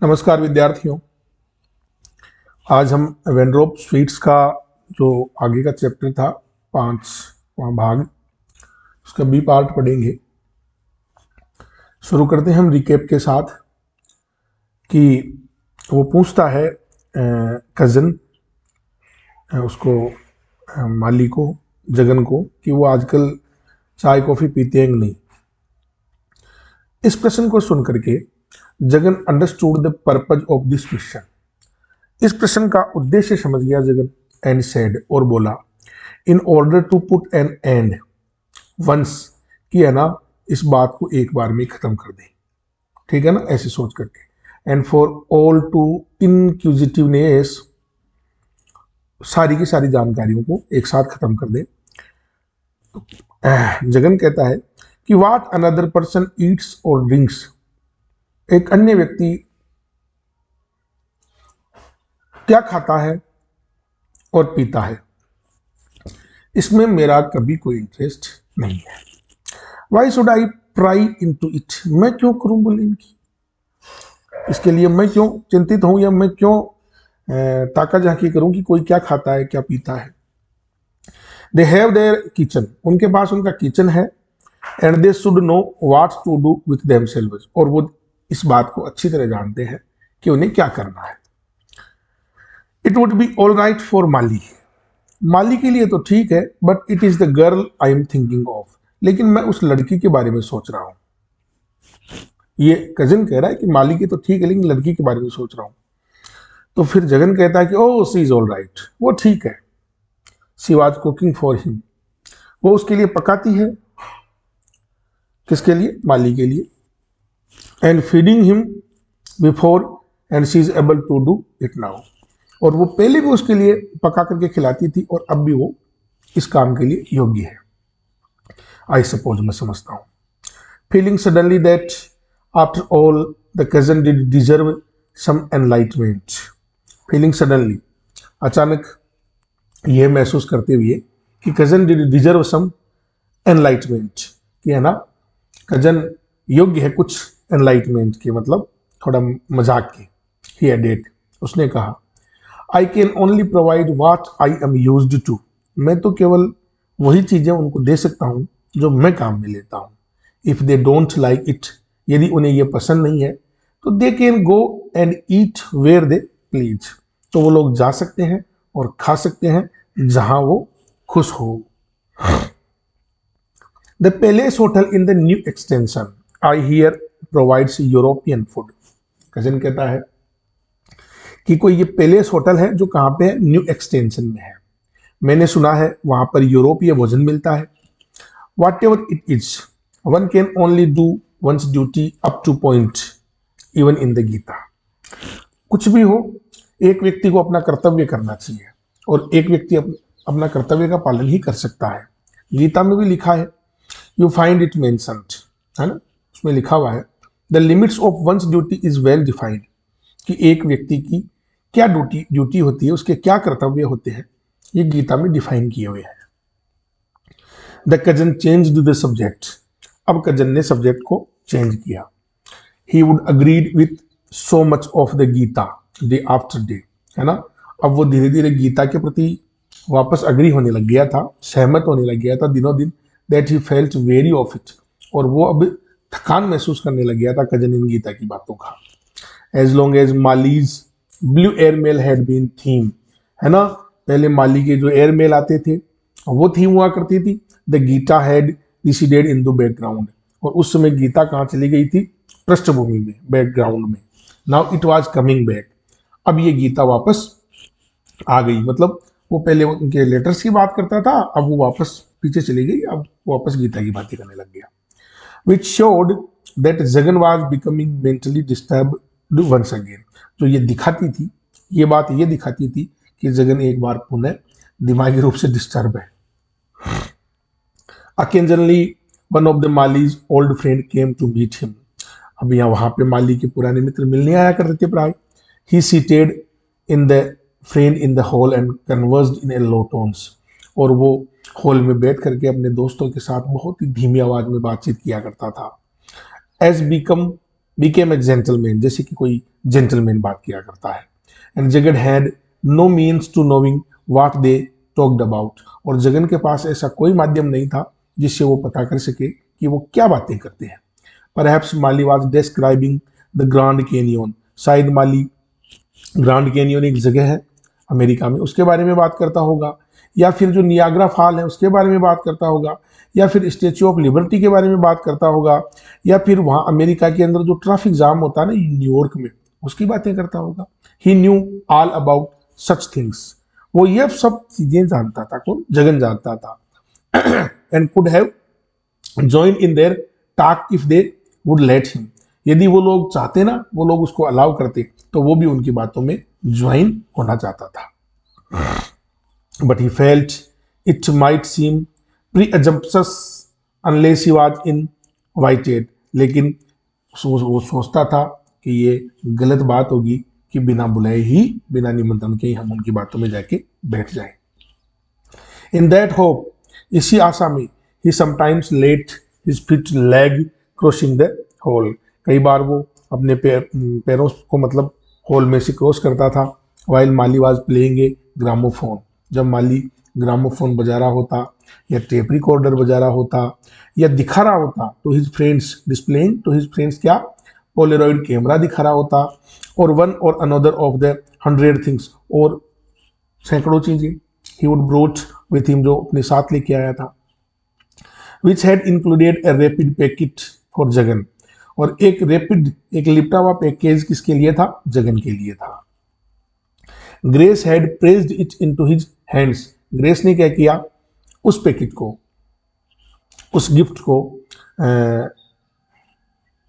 नमस्कार विद्यार्थियों। आज हम वेनरोप स्वीट्स का जो आगे का चैप्टर था, 5वां भाग, उसका बी पार्ट पढ़ेंगे। शुरू करते हैं हम रिकेप के साथ कि वो पूछता है कज़न उसको माली को, जगन को, कि वो आजकल चाय कॉफ़ी पीते हैं कि नहीं। इस प्रश्न को सुन करके Jagan understood the purpose of this question. इस प्रश्न का उद्देश्य समझ गया जगन एंड सेड, और बोला, in order to put an end once, कि है ना, इस बात को एक बार में खत्म कर दे, ठीक है ना, ऐसे सोच करके। एंड फॉर ऑल टू इनक्यूजिटिवनेस, सारी की सारी जानकारियों को एक साथ खत्म कर दे। जगन कहता है कि वाट अनदर पर्सन ईट्स और ड्रिंक्स, एक अन्य व्यक्ति क्या खाता है और पीता है, इसमें मेरा कभी कोई इंटरेस्ट नहीं है। Why should I pry into it, मैं क्यों करूं बोले इनकी, इसके लिए मैं क्यों चिंतित हूं, या मैं क्यों ताका झांकी करूं कि कोई क्या खाता है क्या पीता है। दे हैव देयर किचन, उनके पास उनका किचन है। And they should know what to do with themselves, और वो इस बात को अच्छी तरह जानते हैं कि उन्हें क्या करना है। It would be all right for Mali, Mali के लिए तो ठीक है, but it is the girl I am thinking of, लेकिन मैं उस लड़की के बारे में सोच रहा हूं। ये कजिन कह रहा है कि माली की तो ठीक है, लेकिन लड़की के बारे में सोच रहा हूं। तो फिर जगन कहता है कि ओ सी इज ऑल राइट, वो ठीक है। She was cooking for him, वो उसके लिए पकाती है। किसके लिए? माली के लिए। And feeding him before, and she is able to do it now, और वो पहले भी उसके लिए पका करके खिलाती थी और अब भी वो इस काम के लिए योग्य है। आई सपोज, मैं समझता हूं। Feeling suddenly that after all the cousin did deserve some enlightenment, feeling suddenly, अचानक यह महसूस करते हुए कि cousin did deserve some enlightenment, कि है ना, कजन योग्य है कुछ एनलाइटमेंट के, मतलब थोड़ा मजाक के। ही एडेड, उसने कहा, I can only provide what I am used to, मैं तो केवल वही चीजें उनको दे सकता हूं जो मैं काम में लेता हूं। If they don't like it, यदि उन्हें यह पसंद नहीं है तो they can go and eat where they please, तो वो लोग जा सकते हैं और खा सकते हैं जहां वो खुश हो। The palace hotel in the new extension I hear provides European food, cousin कहता है कि कोई ये पैलेस होटल है जो कहां पे है? न्यू एक्सटेंशन में है। मैंने सुना है वहां पर यूरोपीय भोजन मिलता है। Whatever it is, one can only do one's duty up to point, even in the Gita. कुछ भी हो, एक व्यक्ति को अपना कर्तव्य करना चाहिए, और एक व्यक्ति अपना कर्तव्य का पालन ही कर सकता है। गीता में भी लिखा है, यू फाइंड इट मेंशन्ड, है ना, उसमें लिखा हुआ है, the limits of once duty is well defined, कि एक व्यक्ति की क्या ड्यूटी होती है, उसके क्या कर्तव्य होते हैं, ये गीता में डिफाइन किए हुए हैं। The cousin change the subject, अब कजन ने सब्जेक्ट को चेंज किया। He would agreed with so much of the Gita day after day, है ना, अब वो धीरे धीरे गीता के प्रति वापस अग्री होने लग गया था, सहमत होने लग गया था दिनों दिन। That he felt very of it, और वो अब थकान महसूस करने लग गया था कजन इन गीता की बातों का। As long as Mali's blue airmail had been theme, है ना, पहले माली के जो एयरमेल आते थे वो थीम हुआ करती थी। The Gita had receded in the background, और उस समय गीता कहाँ चली गई थी? पृष्ठभूमि में, बैकग्राउंड में। Now it was coming back, अब ये गीता वापस आ गई, मतलब वो पहले उनके लेटर्स की बात करता था, अब वो वापस पीछे चली गई, अब वापस गीता की बातें करने लग गया। Which showed that Jagan was becoming mentally disturbed once again, जो ये दिखाती थी, ये बात ये दिखाती थी कि जगन एक बार पुनः दिमागी रूप से डिस्टर्ब है। Occasionally, one of the Mali's old friend came to meet him. अब यहाँ वहाँ पे माली के पुराने मित्र मिलने आया करते थे प्राय। He seated in the friend in the hall and conversed in a low tones. और वो हॉल में बैठ करके अपने दोस्तों के साथ बहुत ही धीमी आवाज में बातचीत किया करता था। As become became a gentleman, जैसे कि कोई जेंटलमैन बात किया करता है। And Jagan had no means to knowing what they talked about, और जगन के पास ऐसा कोई माध्यम नहीं था जिससे वो पता कर सके कि वो क्या बातें करते हैं। Perhaps Mali was describing the Grand Canyon, शायद माली ग्रांड कैनियन एक जगह है अमेरिका में, उसके बारे में बात करता होगा, या फिर जो नियाग्रा फॉल है उसके बारे में बात करता होगा, या फिर स्टेच्यू ऑफ लिबर्टी के बारे में बात करता होगा, या फिर वहाँ अमेरिका के अंदर जो ट्रैफिक जाम होता है ना न्यूयॉर्क में, उसकी बातें करता होगा। He knew all about such things, वो ये सब चीजें जानता था, कौन? जगन जानता था। And could have join in their talk if they would let him, यदि वो लोग चाहते ना, वो लोग उसको अलाउ करते, तो वो भी उनकी बातों में ज्वाइन होना चाहता था। But he felt it might seem presumptuous unless he was invited, लेकिन वो सोचता था कि ये गलत बात होगी कि बिना बुलाए ही, बिना निमंत्रण के ही हम उनकी बातों में जाके बैठ जाएं। इन दैट होप, इसी आशा में, he sometimes let his fit leg crossing the hole, कई बार वो अपने पैरों को मतलब होल में से क्रॉस करता था। While Mali was playing a gramophone, जब माली ग्रामोफोन बजा रहा होता, या टेप रिकॉर्डर बजा रहा होता, या दिखा रहा होता to his friends, displaying to his friends क्या? पोलरॉइड कैमरा दिखा रहा होता, और वन और अनदर ऑफ द 100 थिंग्स, और सैकड़ों चीजें he would brought with him, जो अपने साथ लेके आया था। Which had included a rapid packet for Jagan, और एक रैपिड, एक लिपटा हुआ पैकेज किसके लिए था? जगन के लिए था। Grace had pressed it into his hands, grace ने क्या किया? उस पैकेट को, उस गिफ्ट को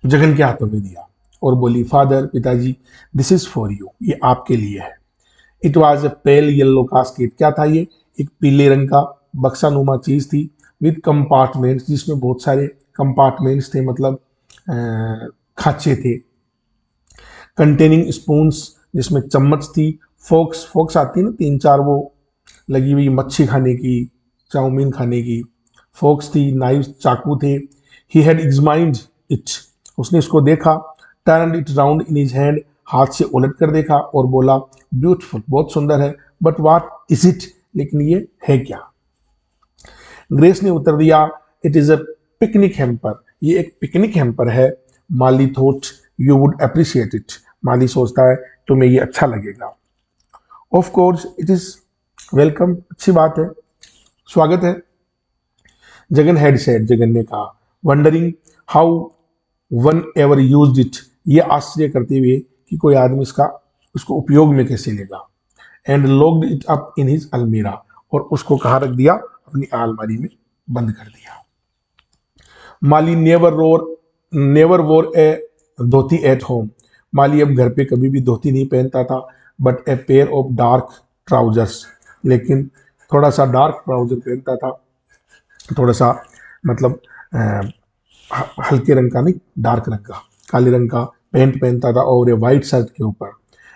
जगन के हाथों में दिया और बोली, फादर, पिताजी, दिस इज फॉर यू, ये आपके लिए है। It was A pale yellow casket, क्या था ये? एक पीले रंग का बक्सा नुमा चीज थी, विद कंपार्टमेंट्स, जिसमें बहुत सारे कंपार्टमेंट्स थे, मतलब खांचे थे। कंटेनिंग स्पून्स, जिसमें चम्मच थी। फोक्स, फोक्स आती है ना 3-4 वो लगी हुई मच्छी खाने की, चाउमीन खाने की, फोक्स थी। नाइफ, चाकू थे। ही हैड एग्जामिन्ड इट, उसने इसको देखा। Turn it round in his hand, हाथ से उलट कर देखा और बोला, ब्यूटीफुल, बहुत सुंदर है, बट व्हाट इज इट, लेकिन ये है क्या? ग्रेस ने उत्तर दिया, it is a picnic hamper, ये एक पिकनिक हैम्पर है। Mali thought you would appreciate it, Mali सोचता है तुम्हें ये अच्छा लगेगा। Of course it is welcome, अच्छी बात है, स्वागत है। जगन हैड सेड, जगन ने कहा। Wondering how one ever used it, ये आश्चर्य करते हुए कि कोई आदमी उसको उपयोग में कैसे लेगा। And locked it up in his अलमीरा, और उसको कहाँ रख दिया? अपनी अलमारी में बंद कर दिया। माली नेवर वोर ए धोती एट होम, माली अब घर पे कभी भी धोती नहीं पहनता था, but a pair of dark trousers, लेकिन थोड़ा सा डार्क ट्राउजर पहनता था, थोड़ा सा मतलब हल्के रंग का नहीं, डार्क रंग का, काले रंग का पैंट पहनता था और ये वाइट शर्ट के ऊपर।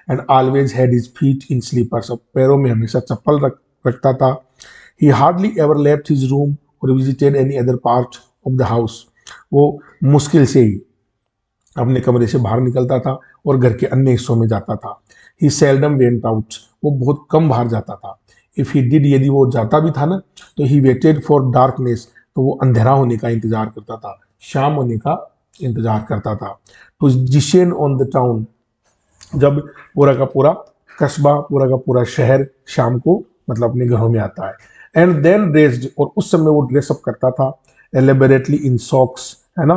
And always had his feet in slippers, पैरों में हमेशा चप्पल रखता था। He hardly ever left his room और visited any other part of the house, वो मुश्किल से ही अपने कमरे से बाहर निकलता था और घर के अन्य हिस्सों में जाता था। ही सेल्डम वेंट आउट, वो बहुत कम बाहर जाता था। इफ ही डिड, यदि वो जाता भी था ना, तो ही वेटेड फॉर डार्कनेस, तो वो अंधेरा होने का इंतजार करता था, शाम होने का इंतजार करता था। To descend on the town, जब पूरा का पूरा कस्बा, पूरा का पूरा शहर शाम को मतलब अपने घरों में आता है। एंड देन ड्रेस्ड, और उस समय वो ड्रेसअप करता था एलेबरेटली इन सॉक्स, है ना,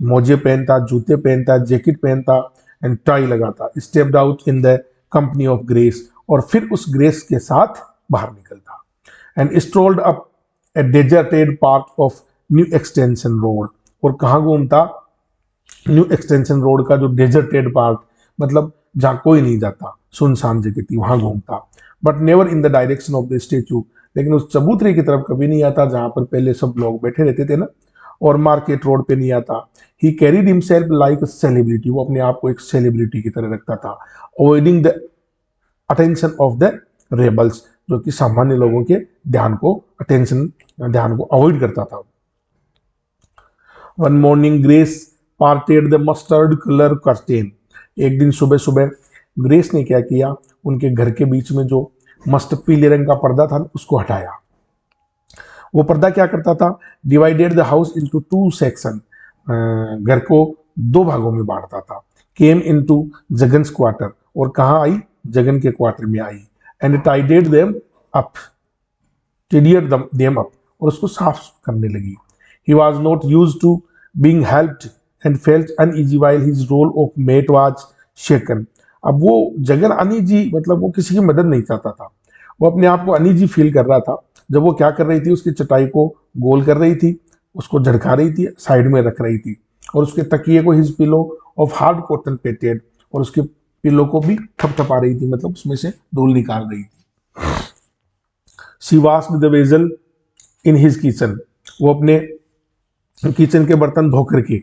मोजे पहनता, जूते पहनता, जैकेट पहनता, एंड टाई लगाता। Stepped out in the company of Grace, और फिर उस ग्रेस के साथ बाहर निकलता। And strolled up a deserted part of New Extension Road, और कहाँ घूमता? न्यू एक्सटेंशन रोड का जो डेजर्टेड पार्ट, मतलब जहाँ कोई नहीं जाता, सुनसान जगह थी, वहां घूमता। But never in the direction of the statue, लेकिन उस चबूतरे की तरफ कभी नहीं आता जहां पर पहले सब लोग बैठे रहते थे ना, और मार्केट रोड पे नहीं आता। He carried himself like a celebrity, वो अपने आप को एक सेलिब्रिटी की तरह रखता था। Avoiding the attention of the rebels, जो कि सामान्य लोगों के ध्यान को अवॉइड करता था। One morning grace parted the mustard color curtain. एक दिन सुबह सुबह ग्रेस ने क्या किया, उनके घर के बीच में जो मस्त पीले रंग का पर्दा था उसको हटाया। वो पर्दा क्या करता था, divided the house into two section, घर को दो भागों में बांटता था। केम इनटू जगन्स क्वार्टर, और कहाँ आई, जगन के क्वार्टर में आई। And tidied them up, tidied them up, और उसको साफ करने लगी। He was not used to being helped and felt uneasy while his role of mate was shaken. अब वो जगन अनईजी, मतलब वो किसी की मदद नहीं चाहता था, वो अपने आप को अनईजी फील कर रहा था जब वो क्या कर रही थी, उसकी चटाई को गोल कर रही थी, उसको झटका रही थी, साइड में रख रही थी, और उसके तकिए को his pillow of hard cotton patted, और उसके पिलो को भी थपथपा रही थी, मतलब उसमें से धूल निकाल रही थी। She washed the vessel in his kitchen, वो अपने किचन के बर्तन धो करके,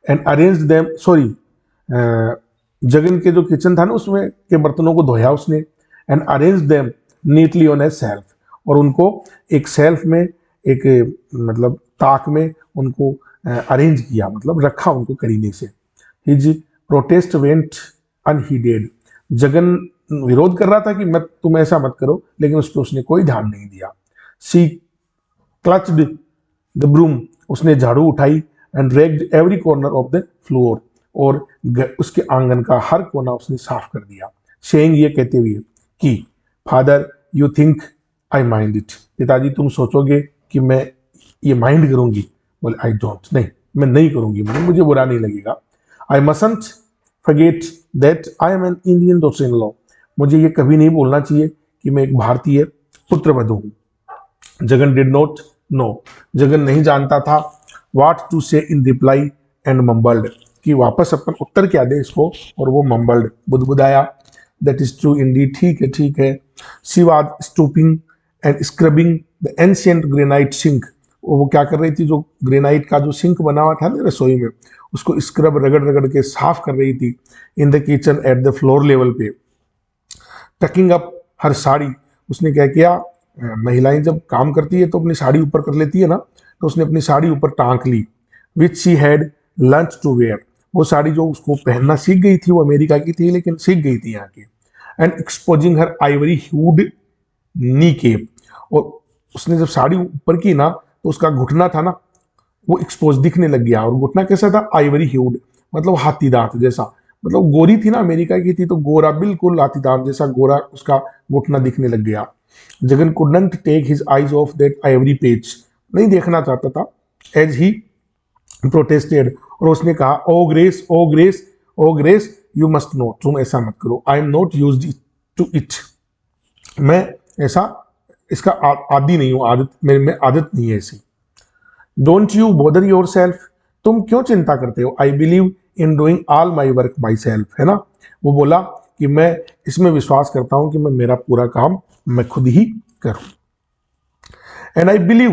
and arrange them, sorry, Jagan के जो किचन था ना उसमें के बर्तनों को धोया उसने। And arrange them neatly on A self, और उनको एक सेल्फ में, एक मतलब ताक में उनको अरेंज किया, मतलब रखा उनको करीने से। हिज प्रोटेस्ट वेंट अनहीडेड, जगन विरोध कर रहा था कि मत, तुम ऐसा मत करो, लेकिन उस पर उसने कोई ध्यान नहीं दिया। शी क्लच्ड द ब्रूम, उसने झाड़ू उठाई, and ragged every corner of the floor, और उसके आंगन का हर कोना उसने साफ कर दिया। सेइंग, ये कहते हुए कि father you think I mind it, पिताजी तुम सोचोगे कि मैं ये माइंड करूंगी। बोले आई डोंट, नहीं मैं नहीं करूंगी, मतलब मुझे बुरा नहीं लगेगा। I mustn't forget that I am an Indian daughter in law, मुझे ये कभी नहीं बोलना चाहिए कि मैं एक भारतीय पुत्रवधू हूँ। Jagan did not know, Jagan नहीं जानता था व्हाट टू से इन रिप्लाई, एंड मम्बल्ड, कि वापस अपन उत्तर क्या दे इसको, और वो मम्बल्ड, बुदबुदाया। दैट इज ट्रू इंडीड, ठीक है ठीक है। She was stooping and scrubbing the ancient granite sink, वो क्या कर रही थी, जो ग्रेनाइट का जो सिंक बना हुआ था ना रसोई में, उसको स्क्रब रगड़ रगड़ के साफ कर रही थी। In the kitchen at the floor level पे, टकिंग अप हर साड़ी, उसने क्या किया, महिलाएं जब काम करती है तो अपनी साड़ी ऊपर कर लेती है ना, तो उसने अपनी साड़ी ऊपर टांक ली। Which she had learn to wear, वो साड़ी जो उसको पहनना सीख गई थी, वो अमेरिका की थी लेकिन सीख गई थी यहाँ की। And exposing her ivory hued knee cap, और उसने जब साड़ी ऊपर की ना तो उसका घुटना था ना वो एक्सपोज दिखने लग गया। और घुटना कैसा था, आइवरी ह्यूड, मतलब हाथी दांत जैसा, मतलब गोरी थी ना, अमेरिका की थी तो गोरा, बिल्कुल हाथी दांत जैसा गोरा उसका घुटना दिखने लग गया। Jagan couldn't take his eyes off that ivory page, नहीं देखना चाहता था। एज ही प्रोटेस्टेड, और उसने कहा, oh Grace oh Grace oh Grace you must no, तुम ऐसा मत करो। I am not used to it, मैं ऐसा इसका आदी नहीं हूं, आदत मेरे में आदत नहीं है ऐसी। Don't you bother your self, तुम क्यों चिंता करते हो। I believe in doing all my work my self, है ना, वो बोला कि मैं इसमें विश्वास करता हूं कि मैं मेरा पूरा काम मैं खुद ही करूं। And I believe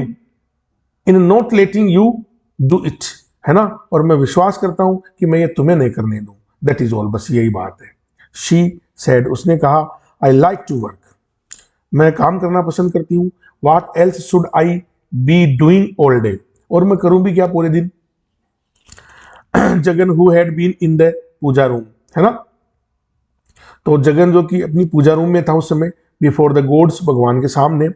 in not letting you do it, है ना, और मैं विश्वास करता हूं कि मैं ये तुम्हें नहीं करने दूं। दैट इज ऑल, बस यही बात है। शी सेड, उसने कहा, आई लाइक टू वर्क, मैं काम करना पसंद करती हूँ। What else should I be doing all day, और मैं करूं भी क्या पूरे दिन। Jagan who had been in the puja room, है ना, तो जगन जो कि अपनी पूजा रूम में था उस समय, बिफोर द गॉड्स, भगवान के सामने।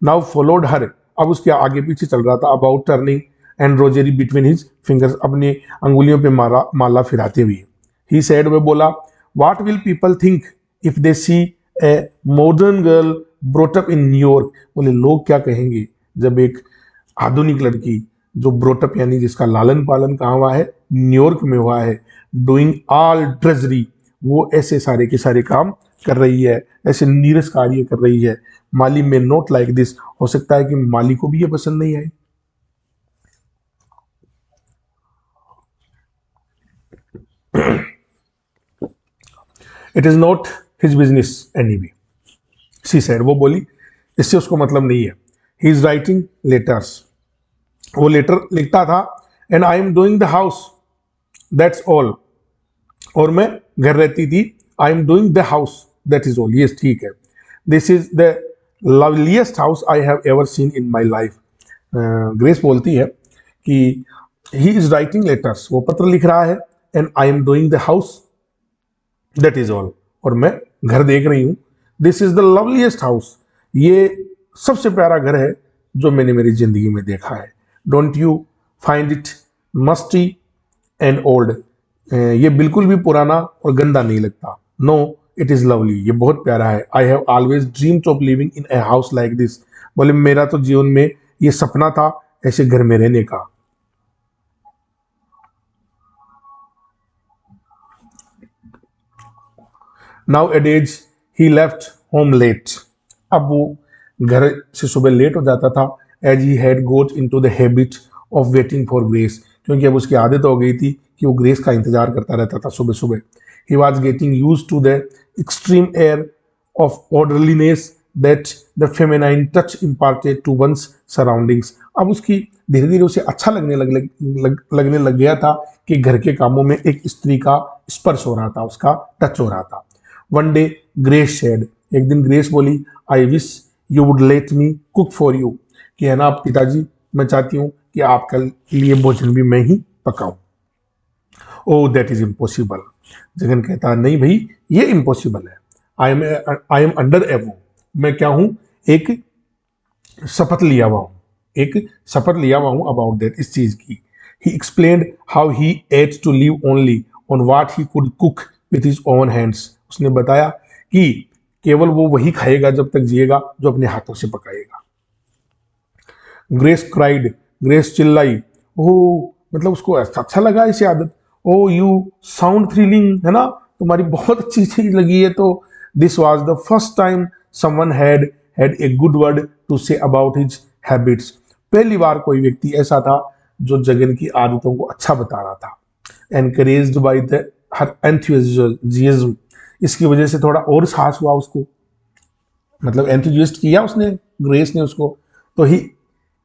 नाउ फॉलोड हर, अब उसके आगे पीछे चल रहा था। About turning and rosary between his fingers, अपनी अंगुलियों पे माला फिराते हुए। ही सेड, वह बोला, what will people think if they see a modern girl brought up in New York, बोले लोग क्या कहेंगे जब एक आधुनिक लड़की जो ब्रोटअप यानी जिसका लालन पालन कहाँ हुआ है, न्यूयॉर्क में हुआ है, डूइंग ऑल ड्रेजरी, वो ऐसे सारे के सारे काम कर रही है, ऐसे नीरस कार्य कर रही है। माली में नोट लाइक दिस, हो सकता है कि माली को भी ये पसंद नहीं आई। It is not his business anyway, she said, वो बोली इससे उसको मतलब नहीं है। ही इज राइटिंग लेटर्स, वो लेटर लिखता था। And I am doing the house, that's all, और मैं घर रहती थी। I am doing the house, that is all, ये ठीक है। This is the loveliest house I have ever seen in my life. Grace बोलती है कि ही इज राइटिंग लेटर्स, वो पत्र लिख रहा है, and I am doing the house, that is all, और मैं घर देख रही हूँ। This is the loveliest house, ये सबसे प्यारा घर है जो मैंने मेरी जिंदगी में देखा है। Don't you find it musty and old, ये बिल्कुल भी पुराना और गंदा नहीं लगता। नो इट इज लवली, ये बहुत प्यारा है। I have always dreamed of living in a house like this, बोले मेरा तो जीवन में ये सपना था ऐसे घर में रहने का। नाउ एडेज ही लेफ्ट होम लेट, अब वो घर से सुबह लेट हो जाता था। As he had goat in to the habit of waiting for grace, क्योंकि अब उसकी आदत हो गई थी कि वो ग्रेस का इंतजार करता रहता था सुबह सुबह। He was getting used to the extreme air of orderliness that the feminine touch imparted to one's surroundings, अब उसकी धीरे धीरे उसे अच्छा लगने लग गया था कि घर के कामों में एक स्त्री का स्पर्श हो रहा था, उसका टच हो रहा था। वन डे ग्रेस शेड, एक दिन ग्रेस बोली, I wish you would let me cook for you, कि है ना पिताजी मैं चाहती हूँ कि आपके लिए भोजन भी मैं ही पकाऊं। ओ दैट इज इम्पॉसिबल, जगन कहता नहीं भाई ये इम्पॉसिबल है। आई एम अंडर एवो, मैं क्या हूं, एक शपथ लिया हुआ हूं, एक शपथ लिया हुआ हूं अबाउट दैट, इस चीज की। He explained how he ate to live only on what he could cook with his own hands, उसने बताया कि केवल वो वही खाएगा जब तक जिएगा जो अपने हाथों से पकाएगा। ग्रेस क्राइड, ग्रेस चिल्लाई, ओह मतलब उसको अच्छा लगा इसे आदत। ओ यू साउंड थ्रिलिंग, है ना तुम्हारी बहुत अच्छी चीज लगी है तो। This was the first time someone had a good word to say about his habits, पहली बार कोई व्यक्ति ऐसा था जो जगन की आदतों को अच्छा बता रहा था। Encouraged by the her enthusiasm, इसकी वजह से थोड़ा और साहस हुआ उसको, मतलब एंथुसियास्ट किया उसने, ग्रेस ने उसको। तो he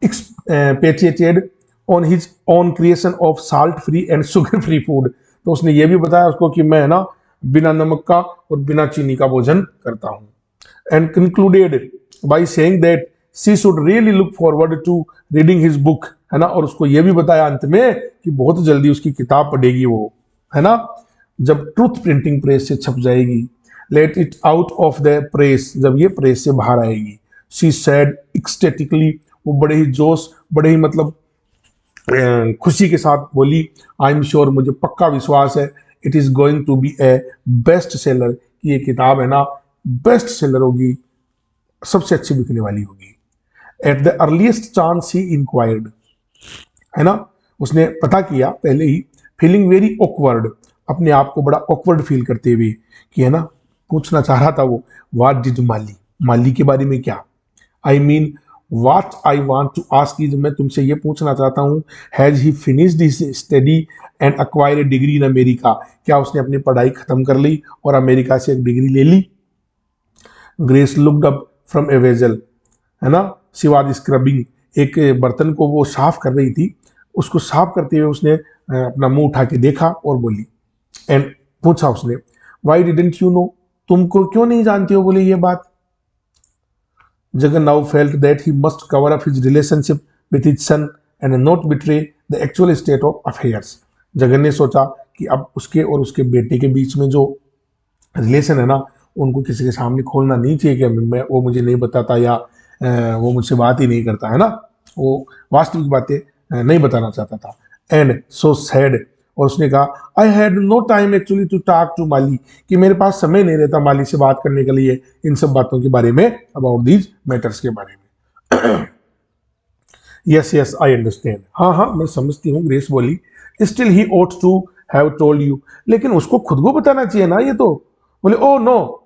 expatiated on his own creation of salt free and sugar free food, तो उसने ये भी बताया उसको कि मैं ना बिना नमक का और बिना चीनी का भोजन करता हूँ। And concluded by saying that she should really look forward to reading his book, है ना, और उसको ये भी बताया अंत में कि बहुत जल्दी उसकी किताब पढ़ेगी वो, है ना, जब ट्रुथ प्रिंटिंग प्रेस से छप जाएगी। Let it out of the press, जब ये प्रेस से बाहर आएगी। शी सैड एक्सटेटिकली, वो बड़े ही जोश, बड़े ही मतलब खुशी के साथ बोली, आई एम श्योर, मुझे पक्का विश्वास है, it is going to be a best seller, कि ये किताब है ना बेस्ट सेलर होगी, सबसे अच्छी बिकने वाली होगी। At the earliest chance he inquired, है ना, उसने पता किया पहले ही, फीलिंग वेरी ऑकवर्ड, अपने आप को बड़ा ऑकवर्ड फील करते हुए, कि है ना पूछना चाह रहा था वो, व्हाट डिड माली, माली के बारे में क्या, I mean what I want to ask is, मैं तुमसे ये पूछना चाहता हूँ, has he finished his study and acquire a degree in America, क्या उसने अपनी पढ़ाई खत्म कर ली और अमेरिका से एक डिग्री ले ली। Grace looked up from a vessel, है ना, शी वाज स्क्रबिंग, एक बर्तन को वो साफ कर रही थी, उसको साफ करते हुए उसने अपना मुंह उठा के देखा और बोली, एंड पूछा उसने, व्हाई डिडंट यू नो, तुमको क्यों नहीं जानती हो, बोले ये बात। Jagan now felt that he must cover up his relationship with his son and not betray the actual state of affairs, Jagan ने सोचा कि अब उसके और उसके बेटे के बीच में जो रिलेशन है ना, उनको किसी के सामने खोलना नहीं चाहिए कि मैं वो मुझे नहीं बताता या वो मुझसे बात ही नहीं करता, है ना, वो वास्तविक बातें नहीं बताना चाहता था। एंड सो सैड, और उसने कहा, I had no time actually to talk to Mali, कि मेरे पास समय नहीं रहता माली से बात करने के लिए इन सब बातों के बारे में, अबाउट दीज मैटर्स के बारे में। यस यस आई अंडरस्टैंड, हाँ हाँ मैं समझती हूँ, ग्रेस बोली। Still he ought to have told you, लेकिन उसको खुद को बताना चाहिए ना ये तो। बोले ओ नो,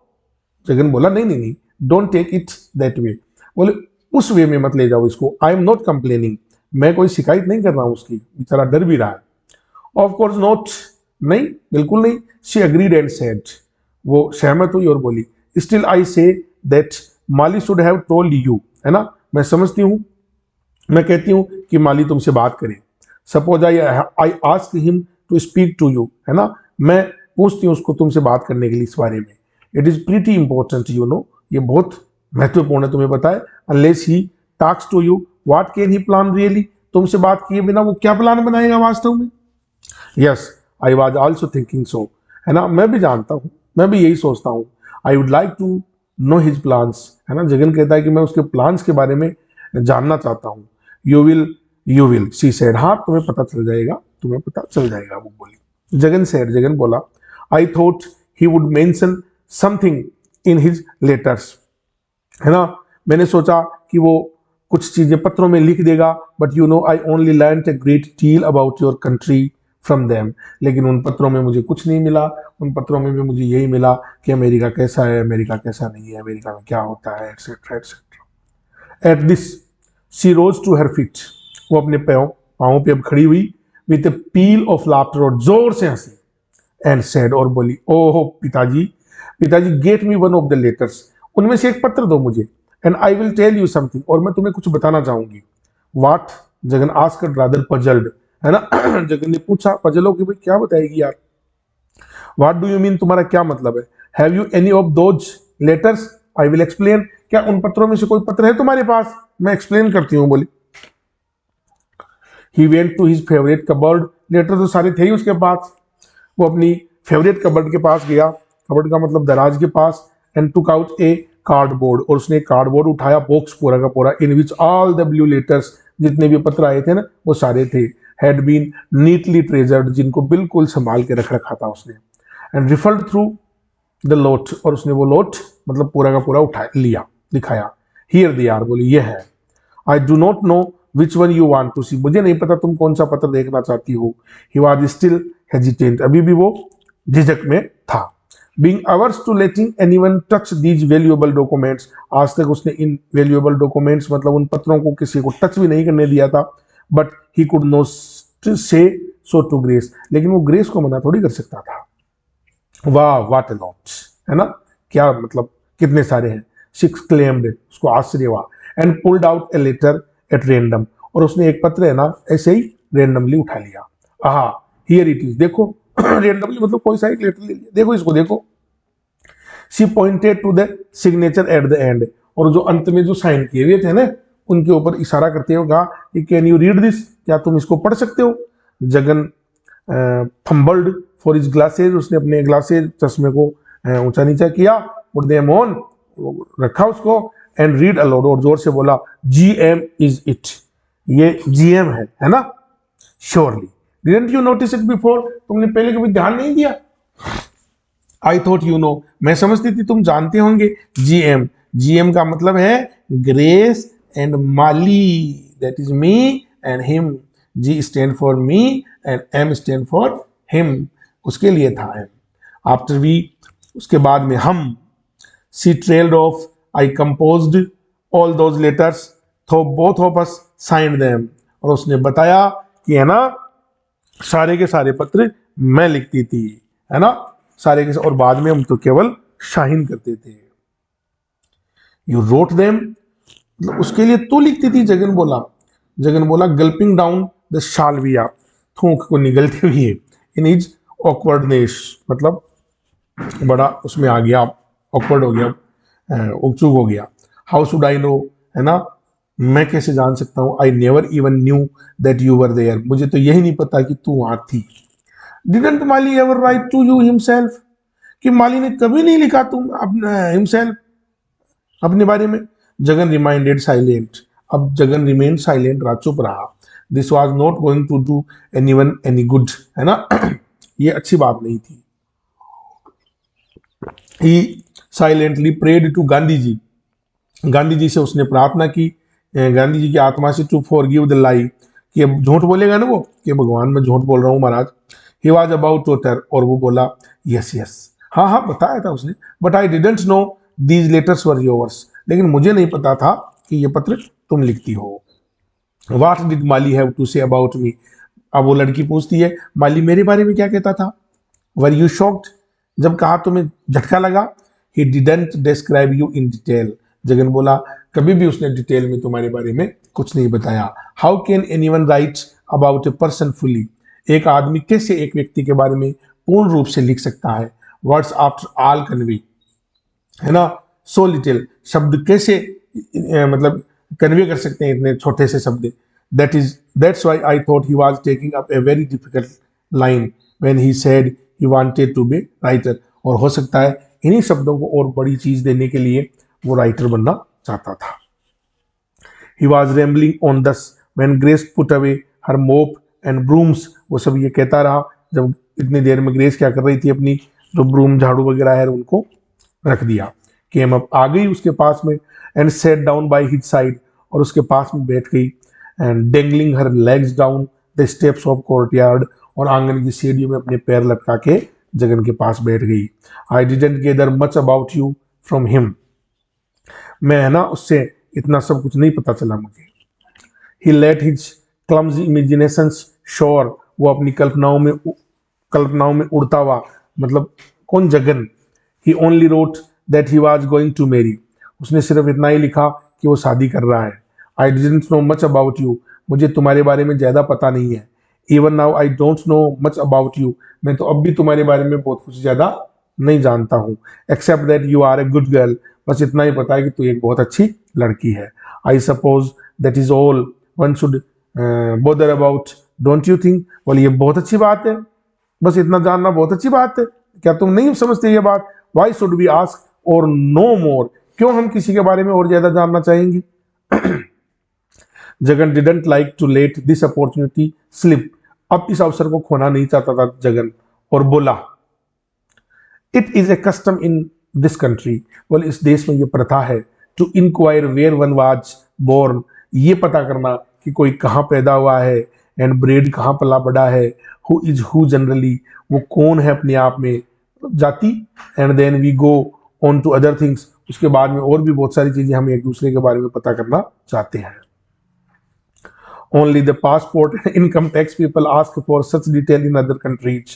जगन बोला नहीं नहीं नहीं, don't take it that way, बोले उस वे में मत ले जाओ इसको। आई एम नॉट कंप्लेनिंग, मैं कोई शिकायत नहीं कर रहा हूँ उसकी, बेचारा डर भी रहा है। ऑफ कोर्स नॉट, नहीं बिल्कुल नहीं। शी अग्रीड एंड सेड, वो सहमत हुई और बोली, still I say that Mali should have told you, है ना, मैं समझती हूँ, मैं कहती हूँ कि माली तुमसे बात करे। Suppose I ask him to speak to you, है ना, मैं पूछती हूँ उसको तुमसे बात करने के लिए इस बारे में। It is pretty important you know, ये बहुत महत्वपूर्ण है तुम्हें पता है। Unless he talks to you what can he plan really, तुमसे बात किए बिना वो क्या प्लान बनाएगा वास्तव में? Yes, I was also thinking so, है ना, मैं भी जानता हूँ, मैं भी यही सोचता हूँ। I would like to know his plans, है ना, जगन कहता है कि मैं उसके प्लान्स के बारे में जानना चाहता हूँ। यू विल सी सेड, हाँ तुम्हें पता चल जाएगा, तुम्हें पता चल जाएगा, वो बोली। जगन सेड, जगन बोला, I thought he would mention something in his letters, है ना, मैंने सोचा कि वो कुछ चीजें पत्रों में लिख देगा, but you no I only learn a great deal about your country from them, लेकिन उन पत्रों में मुझे कुछ नहीं मिला। उन पत्रों में भी मुझे यही मिला कि अमेरिका कैसा है, अमेरिका कैसा नहीं है, अमेरिका में क्या होता है, et cetera et cetera. At this she rose to her feet, वो अपने पाँव पे अब खड़ी हुई, with a peal of laughter, और जोर से हंसी, एंड सेड, और बोली, ओह पिताजी, पिताजी get me one of the letters, उनमें से एक पत्र दो मुझे, and I will tell you something, और मैं तुम्हें कुछ बताना चाहूंगी। What, Jagan asked rather puzzled, है ना, जगन ने पूछा पजल हो कि भाई क्या बताएगी यार। वाट डू यू मीन, तुम्हारा क्या मतलब है? Have you any of those letters, I will explain, क्या उन पत्रों में से कोई पत्र है तुम्हारे पास? मैं एक्सप्लेन करती हूँ, बोली। He went to his favourite cupboard, letter तो सारे थे ही उसके पास, वो अपनी फेवरेट कबर्ड के पास गया, कबर्ड का मतलब दराज के पास, and took out a cardboard, और उसने एक कार्डबोर्ड उठाया, बॉक्स पूरा का पूरा, in which all the blue letters, जितने भी पत्र आए थे ना वो सारे थे, हैड बीन नीटली ट्रेजर्ड, जिनको बिल्कुल संभाल के रख रखा था उसने, एंड रिफल्ड थ्रू द लोट, और उसने वो लोट मतलब पूरा का पूरा उठा लिया, दिखाया। हियर दे आर, बोली ये है। I do not know which one you want to see, मुझे नहीं पता तुम कौन सा पत्र देखना चाहती हो। ही वाज स्टिल हेजिटेंट, अभी भी वो झिझक में था। Being averse to letting anyone touch these valuable documents, आज तक उसने इन वैल्यूएबल डॉक्यूमेंट्स मतलब उन पत्रों को किसी को टच भी नहीं करने दिया था। बट ही कुड नो से सो टू ग्रेस, लेकिन वो ग्रेस को मना थोड़ी कर सकता था। वाह व्हाट अ लॉट, है ना, क्या मतलब कितने सारे हैं। शी एक्सक्लेम्ड, उसको आश्चर्य हुआ, and pulled out a letter at random, और उसने एक पत्र है ना ऐसे ही रैंडमली उठा लिया। आहा, हियर इट इज, देखो, रैंडमली मतलब कोई सा एक लेटर ले लिया, देखो इसको देखो। She pointed to the signature at the end, और जो अंत में जो साइन किए हुए थे ना उनके ऊपर इशारा करते हुए कहा कि कैन यू रीड दिस, क्या तुम इसको पढ़ सकते हो? Jagan fumbled for his glasses, उसने अपने ग्लासेज चश्मे को ऊंचा नीचा किया, पुट देम ऑन, रखा उसको, एंड रीड अलाउड, और जोर से बोला, जीएम इज इट, ये जीएम है ना, surely. Didn't you notice it before, तुमने पहले कभी ध्यान नहीं दिया? आई थॉट यू नो, मैं समझती थी तुम जानते होंगे। जीएम, जीएम का मतलब है Grace and Mali, that is me and him. G stand for me and M stand for him, उसके लिए था एम। आफ्टर वी, उसके बाद में हम। She trailed off, I composed all those letters, तो both of us signed them, और उसने बताया कि है ना सारे के सारे पत्र मैं लिखती थी, है ना, सारे के, और बाद में हम तो केवल शाहीन करते थे। यू रोट देम, उसके लिए तो लिखती थी, जगन बोला। जगन बोला, गल्पिंग डाउन द शालविया, थूक को निगलते हुए, इन इज ऑकवर्डनेस, मतलब बड़ा उसमें आ गया, ऑकवर्ड हो गया, उत्सुक हो गया। हाउ शुड आई नो, है ना, मैं कैसे जान सकता हूँ। I never even knew that you were there, मुझे तो यही नहीं पता कि तू वहां थी। Didn't Mali ever write to you himself, कि माली ने कभी नहीं लिखा तुम अपने हिमसेल्फ, अपने बारे में। जगन रिमाइंडेड साइलेंट, अब जगन रिमेन साइलेंट रहा, चुप रहा। This was not going to do anyone any good, है ना, ये अच्छी बात नहीं थी। He silently prayed to Gandhi ji, Gandhi ji से उसने प्रार्थना की, गांधी जी की आत्मा से, टू फॉरगिव द लाई, कि अब झूठ बोलेगा ना वो, कि भगवान मैं झूठ बोल रहा हूँ महाराज। ही वॉज अबाउट टू टर, और वो बोला यस यस, हाँ हाँ बताया था उसने, but I didn't know these letters were yours, लेकिन मुझे नहीं पता था कि ये पत्र तुम लिखती हो। What did Mali have to say about me, अब वो लड़की पूछती है माली मेरे बारे में क्या कहता था। वर यू शॉक्ड, जब कहा तुम्हें झटका लगा। He didn't describe you in detail, Jagan बोला कभी भी उसने डिटेल में तुम्हारे बारे में कुछ नहीं बताया। How can anyone right about a person fully, एक आदमी कैसे एक व्यक्ति के बारे में पूर्ण रूप से लिख सकता है। वर्ड्स आफ्टर ऑल कन्वे, है ना, सो लिटिल, शब्द कैसे मतलब कन्वे कर सकते हैं इतने छोटे से शब्द। That's why I thought he was taking up a very difficult line when he said he wanted to be writer. और हो सकता है इन्हीं शब्दों को और बड़ी चीज देने के लिए वो राइटर बनना चाहता था. He was rambling on thus when Grace put away her mop and brooms. वो सब ये कहता रहा जब इतनी देर में ग्रेस क्या कर रही थी, अपनी जो ब्रूम झाड़ू वगैरह है उनको रख दिया. Came up, आ गई उसके पास में, and sat down by his side, और उसके पास में बैठ गई, and dangling her legs down the steps of courtyard, और आंगन की सीढ़ियों में अपने पैर लटका के जगन के पास बैठ गई. I didn't gather much about you from him. मैं है ना उससे इतना सब कुछ नहीं पता चला मुझे. He let his clumsy imaginations soar. वो अपनी कल्पनाओं में उड़ता हुआ, मतलब कौन, Jagan. He only wrote that he was going to marry. उसने सिर्फ इतना ही लिखा कि वो शादी कर रहा है. I didn't know much about you. मुझे तुम्हारे बारे में ज़्यादा पता नहीं है. Even now I don't know much about you. मैं तो अब भी तुम्हारे बारे में बहुत कुछ ज़्यादा नहीं जानता हूँ. Except that you are a good girl. बस इतना ही पता है कि तू एक बहुत अच्छी लड़की है. I suppose that is all one should bother about. Don't you think? बोले ये बहुत अच्छी बात है, बस इतना जानना बहुत अच्छी बात है. क्या तुम नहीं समझते ये बात? Why should we ask or know more? क्यों हम किसी के बारे में और ज्यादा जानना चाहेंगे? Jagan didn't like to let this opportunity slip. अब इस अवसर को खोना नहीं चाहता था जगन, और बोला, It is a custom in this country. बोले इस देश में ये प्रथा है, to inquire where one was born. ये पता करना कि कोई कहाँ पैदा हुआ है, and bred कहाँ पला बड़ा है, who is who generally, वो कौन है अपने आप में, जाति. And then we go on to other things. उसके बाद में और भी बहुत सारी चीजें हम एक दूसरे के बारे में पता करना चाहते हैं. Only the passport income tax people ask for such detail in other countries.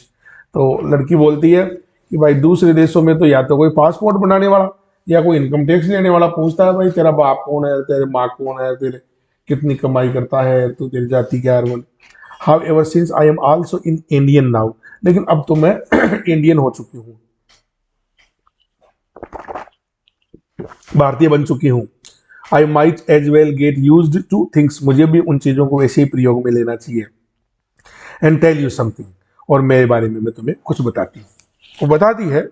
तो लड़की बोलती है कि भाई दूसरे देशों में तो या तो कोई पासपोर्ट बनाने वाला या कोई इनकम टैक्स लेने वाला पूछता है, भाई तेरा बाप कौन है, तेरे माँ कौन है, तेरे कितनी कमाई करता है, तो तेरी जाति क्या है. How ever since I am also in Indian now. लेकिन अब तो मैं इंडियन हो चुकी हूं, भारतीय बन चुकी हूं. I might as well get used to things. मुझे भी उन चीजों को वैसे ही प्रयोग में लेना चाहिए. And tell you something. और मेरे बारे में मैं तुम्हें कुछ बताती हूँ. वो बताती है,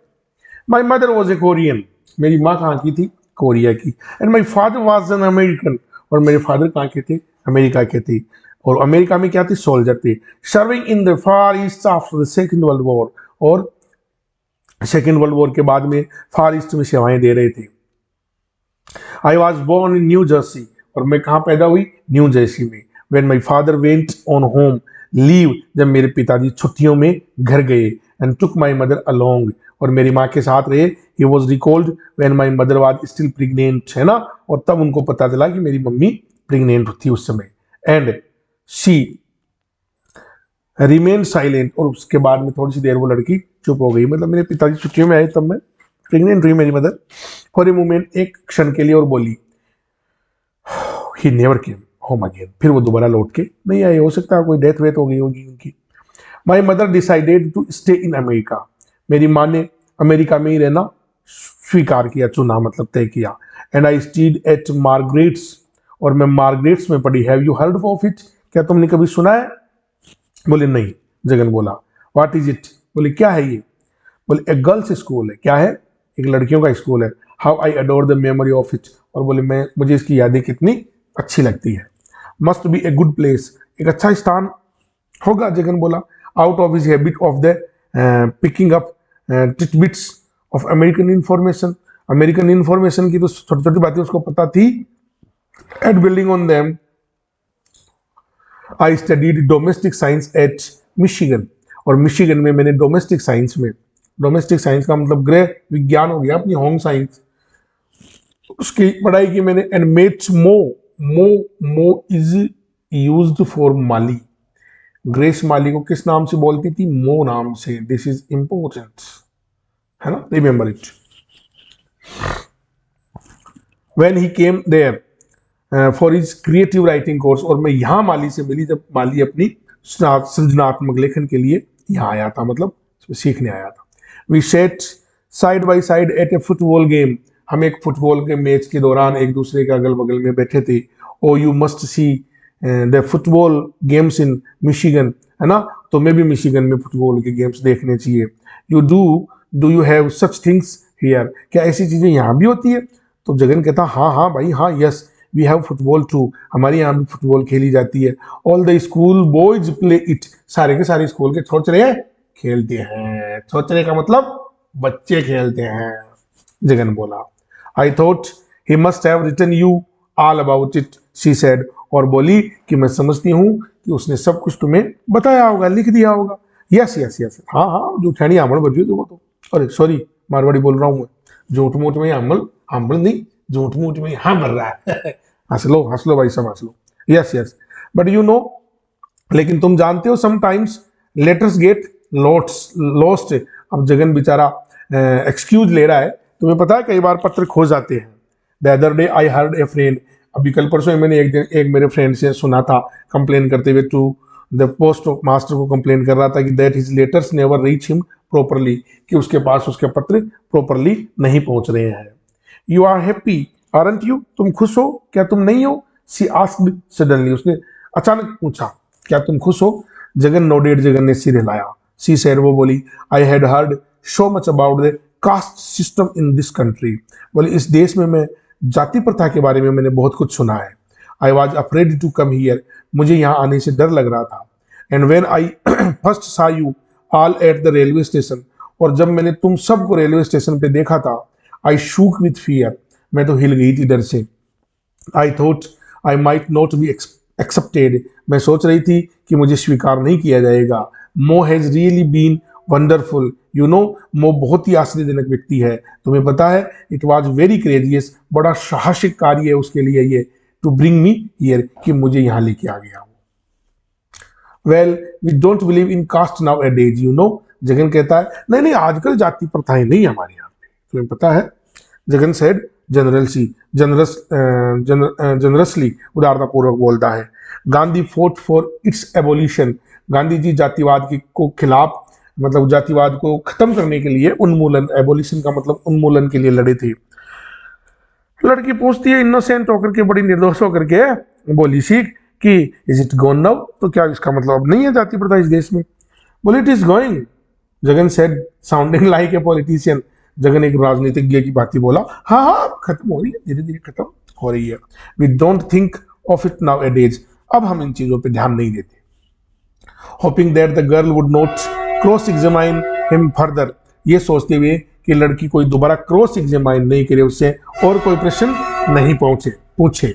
माई मदर वॉज ए कोरियन. मेरी माँ कहाँ की थी? कोरिया की. And my father was an American. और मेरे फादर कहाँ के थे? अमेरिका के थे. और अमेरिका में क्या थे? सोल्जर थे. Serving in the far east after the second world war. और सेकेंड वर्ल्ड वॉर के बाद में फार ईस्ट में सेवाएं दे रहे थे. I was born in New Jersey. और मैं कहाँ पैदा हुई? न्यू जर्सी में. When my father went on home leave. जब मेरे पिताजी छुट्टियों में घर गए. And took my mother along. और मेरी माँ के साथ रहे. He was recalled when my mother was still pregnant. है ना. और तब उनको पता चला कि मेरी मम्मी प्रेग्नेंट थी उस समय. And she remain silent. और उसके बाद में थोड़ी सी देर वो लड़की चुप हो गई. मतलब मेरे पिताजी छुट्टियों में आए तब मैं प्रेग्नेंट हुई मेरी मदर. फॉर ए मोमेंट, एक क्षण के लिए, और बोली, he never came home again. फिर वो दोबारा लौट के नहीं आए. हो सकता है कोई डेथ वेथ हो गई होगी उनकी. My mother decided to stay in America. मेरी माँ ने अमेरिका में ही रहना स्वीकार किया, चुना, मतलब तय किया. And I studied at Margaret's. और मैं मार्गरेट्स में पढ़ी. Have you heard of it? क्या तुमने कभी सुना है? बोले नहीं. जगन बोला, व्हाट इज इट? बोले क्या है ये? बोले ए गर्ल्स स्कूल है. क्या है? एक लड़कियों का स्कूल है. How I adore the memory of it. और बोले मुझे इसकी यादें कितनी अच्छी लगती है. Must be a good place. एक अच्छा स्थान होगा. जगन बोला, out of his habit of the picking up titbits of American information. American information की तो छोटी छोटी बातें उसको पता थी. At building on them I studied domestic science at Michigan. और मिशिगन में मैंने डोमेस्टिक साइंस में, डोमेस्टिक साइंस का मतलब गृह विज्ञान हो गया, अपनी होम साइंस, उसकी पढ़ाई की मैंने. And mates mo is used for Mali. Grace Mali को किस नाम से बोलती थी? मो नाम से. दिस इज इंपॉर्टेंट, है ना, remember it. When he came there for his creative writing course. और मैं यहाँ माली से मिली जब माली अपनी सृजनात्मक लेखन के लिए यहाँ आया था, मतलब सीखने आया था. We sat side by side at a football game. हम एक फुटबॉल के मैच के दौरान एक दूसरे के अगल बगल में बैठे थे. Oh you must see the football games in Michigan, है ना, तो मैं भी मिशिगन में फुटबॉल के गेम्स देखने चाहिए। You do you have such things here, क्या ऐसी चीजें यहाँ भी होती है? तो जगन कहता हाँ हाँ भाई हाँ, yes we have football too, हमारे यहाँ भी फुटबॉल खेली जाती है। All the school boys play it, सारे के सारे स्कूल के छोचरे खेलते हैं। छोचरे का मतलब बच्चे खेलते हैं, जगन बोला। I thought he must have written you all about it, she said, और बोली कि मैं समझती हूँ कि उसने सब कुछ तुम्हें बताया होगा, लिख दिया होगा। यस यस यस, हाँ हाँ, जो खैनी आमल बजी तो वो तो, अरे सॉरी मारवाड़ी बोल रहा हूँ मैं, झूठ मूठ में अमल, अमल नहीं, झूठ मूठ में हाँ मर रहा है। हंस लो भाई सब हंस लो। Yes yes, but you know, लेकिन तुम जानते हो समटाइम्स लेटर्स गेट लॉस्ट। अब जगन बेचारा एक्सक्यूज ले रहा है, तुम्हें पता है कई बार पत्र खो जाते हैं। The other day I heard a friend, अभी कल परसों मैंने एक मेरे फ्रेंड से सुना था कंप्लेन करते हुए टू द पोस्ट मास्टर को कंप्लेन कर रहा था कि that his letters never reach him properly, कि उसके पास उसके पत्र प्रॉपरली नहीं पहुंच रहे हैं। You are happy aren't you, तुम खुश हो क्या तुम नहीं हो? सी आस्क्ड सडनली, उसने अचानक पूछा क्या तुम खुश हो? जगन नोडेड, जगन ने सिर हिलाया। सी सेड, वो बोली, I had heard so much about the caste system in this country, बोली इस देश में मैं जाति प्रथा के बारे में मैंने बहुत कुछ सुना है। I was afraid to come here, मुझे यहाँ आने से डर लग रहा था। And when I first saw you all at the railway station, और जब मैंने तुम सबको रेलवे स्टेशन पे देखा था, आई शूक विथ फियर, मैं तो हिल गई थी डर से। I thought I might not be accepted, मैं सोच रही थी कि मुझे स्वीकार नहीं किया जाएगा। Mo has really been wonderful, you know, Mo बहुत ही आश्चर्यजनक व्यक्ति है, तुम्हें पता है। इट वॉज वेरी क्रेजियस, बड़ा साहसिक कार्य है उसके लिए ये, टू ब्रिंग मी हियर, कि मुझे यहाँ लेके आ गया। Well we don't believe in caste nowadays, you know, Jagan कहता है नहीं नहीं आजकल जाति प्रथाएं नहीं हमारे यहाँ पे, तुम्हें पता है। जगन सेड जनरसली, उदारतापूर्वक बोलता है। Gandhi fought for its abolition, Gandhi ji जातिवाद की को खिलाफ, मतलब जातिवाद को खत्म करने के लिए, उन्मूलन, एबोल्यूशन का मतलब उन्मूलन के लिए लड़े थे। लड़की पूछती है इनोसेंट होकर के, बड़ी निर्दोष होकर के, बोली सीख कि इज इट गोन नाउ, तो क्या इसका मतलब अब नहीं है जाति प्रथा इस देश में? बोली it is going, Jagan said sounding like a politician, Jagan एक राजनीतिज्ञ की बात बोला। हाँ हाँ खत्म हो रही है, धीरे धीरे खत्म हो रही है। We don't think of it nowadays, अब हम इन चीजों पे ध्यान नहीं देते। Hoping that the girl would not cross examine him further, ये सोचते हुए कि लड़की कोई दोबारा क्रॉस एग्जामाइन नहीं करे, उससे और कोई प्रश्न नहीं पूछे।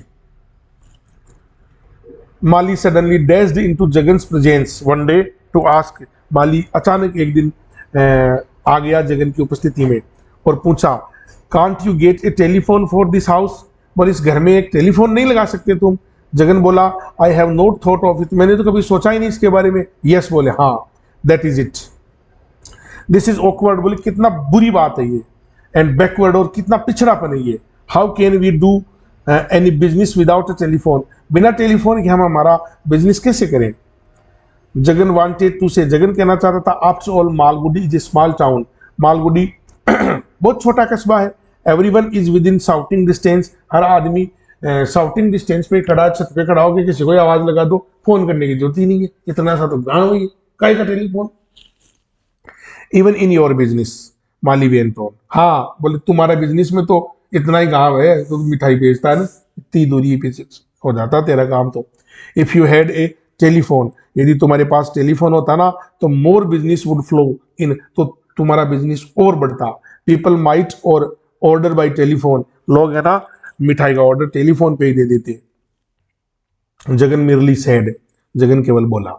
Mali suddenly dashed into Jagan's presence one day to ask, Mali अचानक एक दिन आ गया जगन की उपस्थिति में और पूछा, can't you get A telephone for this house, बोले इस घर में एक टेलीफोन नहीं लगा सकते तुम? जगन बोला, I have not thought of it, मैंने तो कभी सोचा ही नहीं इसके बारे में। यस बोले, हाँ, that is it. This is awkward, बोले कितना बुरी बात है ये, एंड बैकवर्ड, और कितना पिछड़ापन है ये। How can we do any business without a telephone, बिना टेलीफोन के हम हमारा बिजनेस कैसे करें? जगन वांटेड टू से, जगन कहना चाहता था, after all Malgudi is a small town, Malgudi बहुत छोटा कस्बा है। Everyone is within shouting distance, हर आदमी शाउटिंग डिस्टेंस पे खड़ा, छत पे खड़ा होकर किसी को आवाज लगा दो, फोन करने की जरूरत ही नहीं है, इतना सा तो गाँव ही है, काहे का telephone. Even in your business, Mali went on, हाँ बोले तुम्हारा बिजनेस में तो इतना ही गाँव है, तो मिठाई बेचता है ना, इतनी दूरी पे हो जाता तेरा काम तो। If you had a telephone, यदि तुम्हारे पास टेलीफोन होता ना, तो more business would flow in, तो तुम्हारा बिजनेस और बढ़ता। पीपल माइट और ऑर्डर बाय टेलीफोन, लोग है ना मिठाई का ऑर्डर टेलीफोन पे ही दे देते। जगन मिरली सेड, जगन केवल बोला,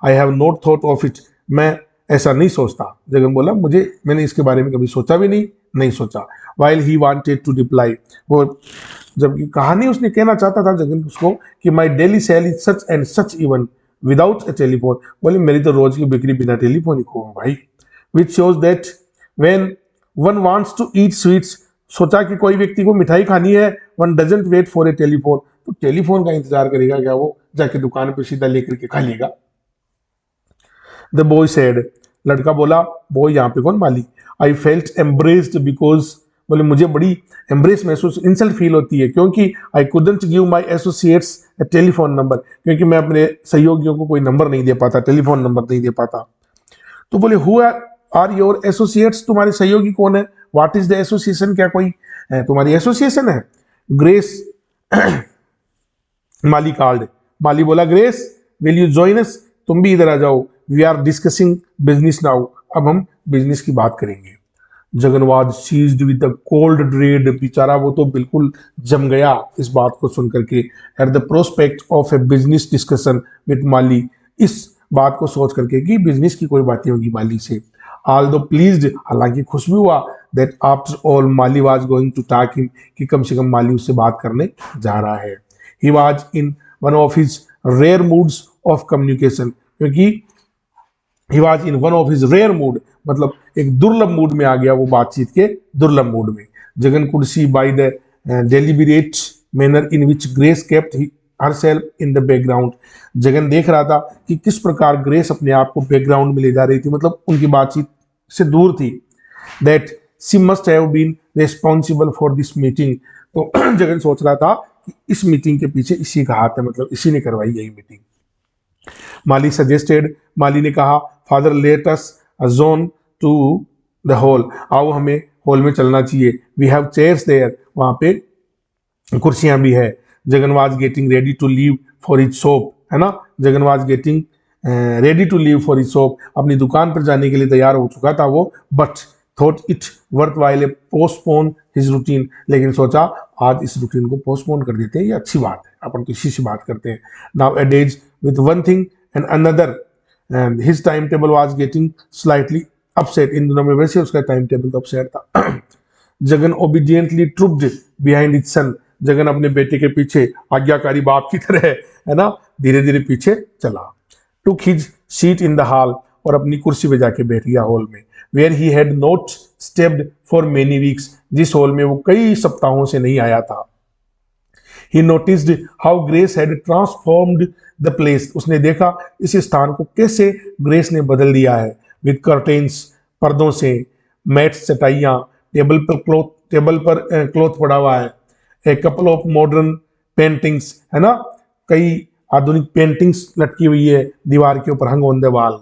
I have not thought of it, मैं ऐसा नहीं सोचता। जगन बोला, मैंने इसके बारे में कभी सोचा भी नहीं सोचा। While he wanted to reply, वो जबकि कहानी उसने कहना चाहता था जगन उसको कि my daily cell is such and such even without A telephone, बोले मेरी तो रोज की बिक्री बिना टेलीफोन ही को भाई। Which shows that when one wants to eat sweets, सोचा कि कोई व्यक्ति को मिठाई खानी है, one doesn't wait for a telephone, तो टेलीफोन का इंतजार करेगा क्या? वो जाके दुकान पे सीधा लेकर के खा लेगा। द बॉय सेड, लड़का बोला, बॉय यहाँ पे कौन? माली। आई फेल्ट एम्ब्रेस्ड बिकॉज बोले मुझे बड़ी एम्ब्रेस महसूस, इंसल्ट फील होती है, क्योंकि I couldn't give my associates A telephone number, क्योंकि मैं अपने सहयोगियों को कोई नंबर नहीं दे पाता, टेलीफोन नंबर नहीं दे पाता। तो बोले हु आर योर एसोसिएट्स, तुम्हारे सहयोगी कौन है? व्हाट इज द एसोसिएशन, क्या कोई तुम्हारी एसोसिएशन है? ग्रेस माली कॉल्ड, माली बोला Grace will you join us, तुम भी इधर आ जाओ, we are discussing business now, अब हम बिजनेस की बात करेंगे। Jagan was seized with the cold dread, बेचारा वो तो बिल्कुल जम गया इस बात को सुनकर के, at the prospect of a business discussion with Mali, इस बात को सोच करके कि बिजनेस की कोई बातें होगी माली से। ऑल दो प्लीज्ड, हालांकि खुश भी हुआ, that after all Mali was going to talk him, कि कम से कम माली उससे बात करने जा रहा है। He was in one of his rare moods of communication, क्योंकि he was in one of his rare mood, मतलब एक दुर्लभ मूड में आ गया वो, बातचीत के दुर्लभ मूड में। Jagan could see by the deliberate manner in which grace kept herself in the background, Jagan देख रहा था कि किस प्रकार ग्रेस अपने आप को बैकग्राउंड में ले जा रही थी, मतलब उनकी बातचीत से दूर थी। That she must have been responsible for this meeting, तो जगन सोच रहा था कि इस मीटिंग के पीछे इसी का हाथ है, मतलब इसी ने करवाई यही मीटिंग। माली सजेस्टेड, माली ने कहा, father let us join to the hall, आओ हमें हॉल में चलना चाहिए, वी हैव चेयर्स देयर, वहां पे कुर्सियां भी है। Jagan was getting ready to leave for his shop, है ना, Jagan was getting ready to leave for his shop, अपनी दुकान पर जाने के लिए तैयार हो चुका था वो, but thought it worth while postpone his routine, लेकिन सोचा आज इस रूटीन को पोस्टपोन कर देते हैं, ये अच्छी बात है, अपन तो इसी से बात करते हैं। Nowadays with one thing and another, and his time table was getting slightly upset, इन दिनों में वैसे उसका टाइम टेबल तो अपसेट था। Jagan obediently trooped behind his son, Jagan अपने बेटे के पीछे आज्ञाकारी बाप की तरह, है ना, धीरे धीरे पीछे चला। Took his seat in the hall, और अपनी कुर्सी पे जाके बैठ गया हॉल में, where he had not stepped for many weeks, जिस हॉल में वो कई सप्ताहों से नहीं आया था। He noticed how Grace had transformed the place, उसने देखा इस स्थान को कैसे ग्रेस ने बदल दिया है। विद कर्टेन्स, पर्दों से, मैट्स, चटाइयाँ, टेबल पर क्लॉथ पड़ा हुआ है, a couple of modern paintings, है ना, कई आधुनिक पेंटिंग्स लटकी हुई है दीवार के ऊपर, hung on the wall.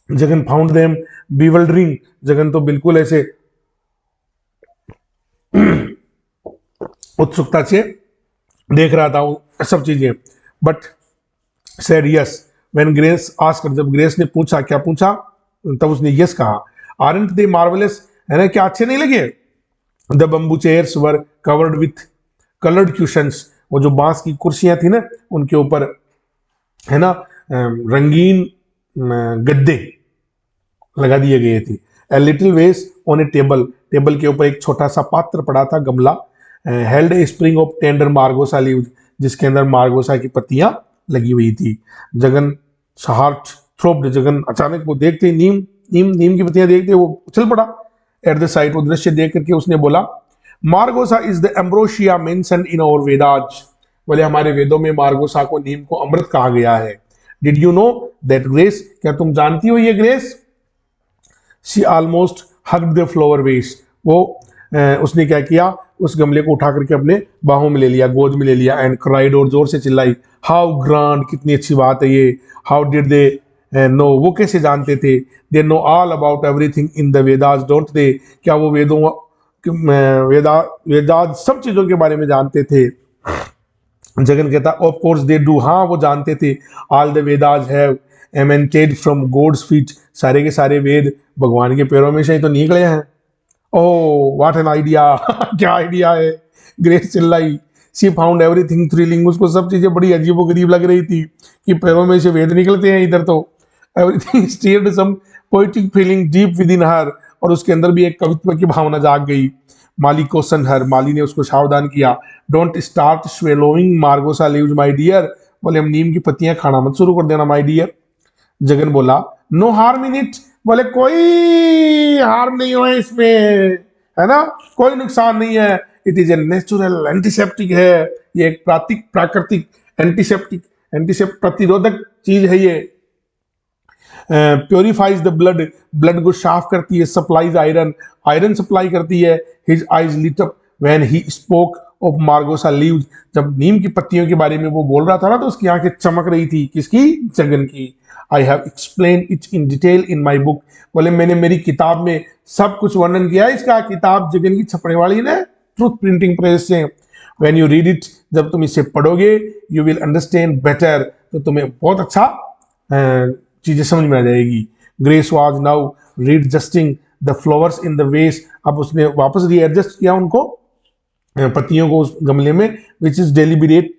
Jagan found them bewildering, Jagan तो बिल्कुल ऐसे उत्सुकता से देख रहा था वो सब चीजें। But said yes when grace asked, जब ग्रेस ने पूछा, क्या पूछा, तब उसने यस कहा। आरंट दे मार्वेलस, है ना, क्या अच्छे नहीं लगे? The bamboo chairs were covered with coloured cushions, वो जो बांस की कुर्सियां थी ना, उनके ऊपर, है ना, रंगीन गद्दे लगा दिए गए थे। ए लिटिल वेस ऑन ए टेबल, टेबल के ऊपर एक छोटा सा पात्र पड़ा था, गमला, held A spring of tender margosa leaves, जिसके अंदर मार्गोसा की पत्तियां लगी हुई थी। जगन हार्ट थ्रोप्ड, जगन अचानक वो देखते नीम नीम नीम की पत्तियां देखते वो उछल पड़ा। एट द साइट, वो दृश्य देख करके उसने बोला, margosa is the ambrosia mentioned in our Vedas, बोले हमारे वेदों में मार्गोसा को, नीम को अमृत कहा गया है। Did you know that grace, क्या तुम जानती हो ये grace? She almost hugged the flower vase, वो उसने क्या किया, उस गमले को उठा करके अपने बाहों में ले लिया, गोद में ले लिया, एंड क्राइड, और जोर से चिल्लाई, हाउ ग्रांड, कितनी अच्छी बात है ये, हाउ डिड दे नो, वो कैसे जानते थे, they know all about everything in the Vedas don't they, क्या वो वेदास सब चीजों के बारे में जानते थे? जगन कहता, ऑफ कोर्स दे डू, हाँ वो जानते थे। All the Vedas have emanated from God's feet, सारे के सारे वेद भगवान के पैरों में से ही तो निकले हैं। ओह व्हाट एन आइडिया, क्या आइडिया है, ग्रेस चिल्लाई। शी फाउंड एवरीथिंग थ्रिलिंग, उसको सब चीजें बड़ी अजीबोगरीब लग रही थी कि पैरों में से वेद निकलते हैं इधर तो। Everything stirred some poetic feeling deep within her, और उसके अंदर भी एक कवित्व की भावना जाग गई। माली क्वेश्चन हर, माली ने उसको सावधान किया, don't start swallowing margosa leaves my dear, बोले हम नीम की पत्तियां खाना मत शुरू कर देना माय डियर। जगन बोला, नो हार्म इन इट, बोले कोई हार्म नहीं हो इसमें, है ना, कोई नुकसान नहीं है। It is a natural antiseptic है, ये एक प्राकृतिक एंटीसेप्टिक, प्रतिरोधक चीज है ये। प्योरीफाइज द ब्लड, ब्लड को साफ करती है, सप्लाईज आयरन, आयरन सप्लाई करती है। His eyes lit up when he spoke of margosa leaves, जब नीम की पत्तियों के बारे में वो बोल रहा था ना तो उसकी आंखें चमक रही थी, किसकी, जगन की। I have explain it in detail in my book, बोले मैंने मेरी किताब में सब कुछ वर्णन किया है इसका, किताब जगन की छपने वाली है ट्रुथ प्रिंटिंग प्रेस से। व्हेन यू रीड इट, जब तुम इसे पढ़ोगे, यू विल अंडरस्टैंड बेटर, तो तुम्हें बहुत अच्छा चीजें समझ में आ जाएगी। Grace was now readjusting the flowers in the vase, अब उसने वापस रीएडजस्ट किया उनको, पत्तियों को उस गमले में, विच इज डेलिबरेट